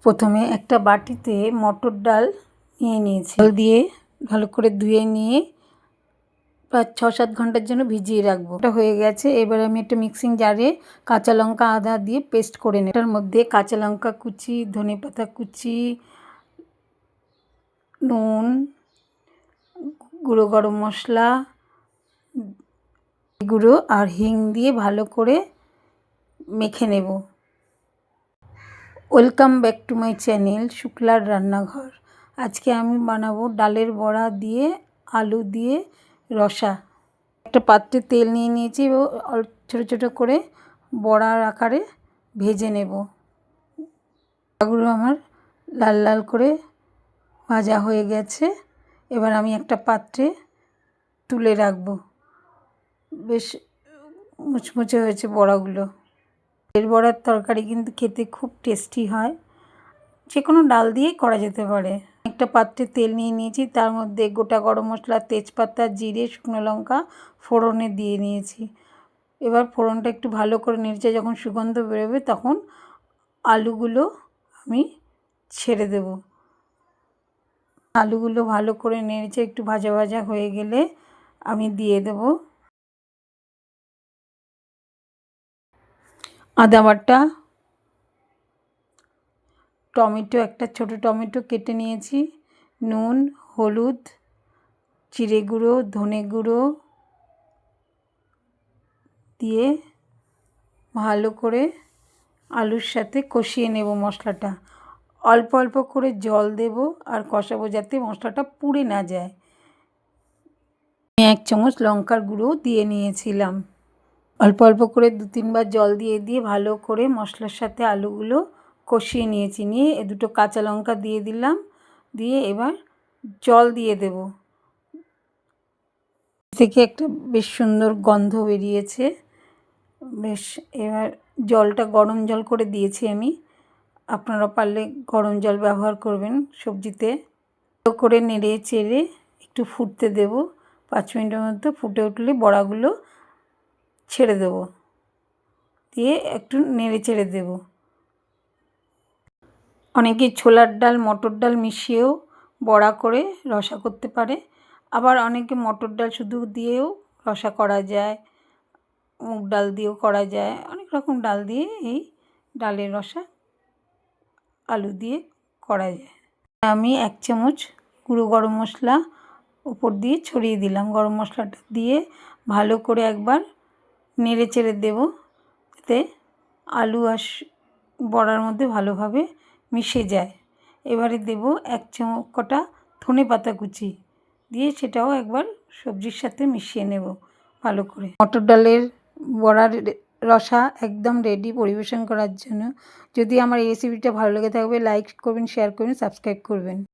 প্রথমে একটা বাটিতে মটর ডাল নিয়ে নিয়েছি, জল দিয়ে ভালো করে ধুয়ে নিয়ে প্রায় 6-7 ঘন্টার জন্য ভিজিয়ে রাখবো। এটা হয়ে গেছে। এবার আমি একটা মিক্সিং জারে কাঁচা লঙ্কা আদা দিয়ে পেস্ট করে নেব। এটার মধ্যে কাঁচা লঙ্কা কুচি, ধনেপাতা কুচি, নুন, গুঁড়ো গরম মশলা গুঁড়ো আর হিং দিয়ে ভালো করে মেখে নেব। Welcome back to my channel শুক্লার রান্নাঘর। আজকে আমি বানাবো ডালের বড়া দিয়ে আলু দিয়ে রসা। একটা পাত্রে তেল নিয়ে নিয়েছি ও ছোটো ছোটো করে বড়ার আকারে ভেজে নেব। বড়াগুলো আমার লাল লাল করে ভাজা হয়ে গেছে। এবার আমি একটা পাত্রে তুলে রাখবো। বেশ মুচমুচে হয়েছে বড়াগুলো। এর বড়ার তরকারি কিন্তু খেতে খুব টেস্টি হয়। যে কোনো ডাল দিয়েই করা যেতে পারে। একটা পাত্রে তেল নিয়ে নিয়েছি, তার মধ্যে গোটা গরম মশলা, তেজপাতা, জিরে, শুকনো লঙ্কা ফোড়নে দিয়ে নিয়েছি। এবার ফোড়নটা একটু ভালো করে নেড়েছে, যখন সুগন্ধ বেরোবে তখন আলুগুলো আমি ছেড়ে দেব। আলুগুলো ভালো করে নেড়েছে, একটু ভাজা ভাজা হয়ে গেলে আমি দিয়ে দেব আদা বাটা, টমেটো, একটা ছোটো টমেটো কেটে নিয়েছি, নুন, হলুদ, জিরে গুঁড়ো, ধনে গুঁড়ো দিয়ে ভালো করে আলুর সাথে কষিয়ে নেব মশলাটা। অল্প অল্প করে জল দেব আর কষাবো যাতে মশলাটা পুড়ে না যায়। 1 চামচ লঙ্কার গুঁড়ো দিয়ে নিয়েছিলাম। অল্প অল্প করে 2-3 বার জল দিয়ে ভালো করে মশলার সাথে আলুগুলো কষিয়ে নিয়েছি। নিয়ে 2টো কাঁচা লঙ্কা দিয়ে দিলাম। দিয়ে এবার জল দিয়ে দেব। থেকে একটা বেশ সুন্দর গন্ধ বেরিয়েছে। বেশ, এবার জলটা গরম জল করে দিয়েছি আমি। আপনারা পারলে গরম জল ব্যবহার করবেন সবজিতে। ভালো করে নেড়ে চেড়ে একটু ফুটতে দেব। 5 মিনিটের মতো ফুটে উঠলে বড়াগুলো ছেড়ে দেব, দিয়ে একটু নেড়ে চেড়ে দেব। অনেকে ছোলার ডাল, মটর ডাল মিশিয়েও বড়া করে রসা করতে পারে। আবার অনেকে মটর ডাল শুধু দিয়েও রসা করা যায়, মুগ ডাল দিয়েও করা যায়। অনেক রকম ডাল দিয়ে এই ডালের রসা আলু দিয়ে করা যায়। আমি 1 চামচ গুঁড়ো গরম মশলা উপর দিয়ে ছড়িয়ে দিলাম। গরম মশলাটা দিয়ে ভালো করে একবার নেড়ে চেড়ে দেবো, যাতে আলু আর বড়ার মধ্যে ভালোভাবে মিশে যায়। এবারে দেব 1 চামচ কটা ধনেপাতা কুচি দিয়ে সেটাও একবার সবজির সাথে মিশিয়ে নেব ভালো করে। মটর ডালের বড়ার রসা একদম রেডি পরিবেশন করার জন্য। যদি আমার এই রেসিপিটা ভালো লেগে থাকবে, লাইক করবেন, শেয়ার করবেন, সাবস্ক্রাইব করবেন।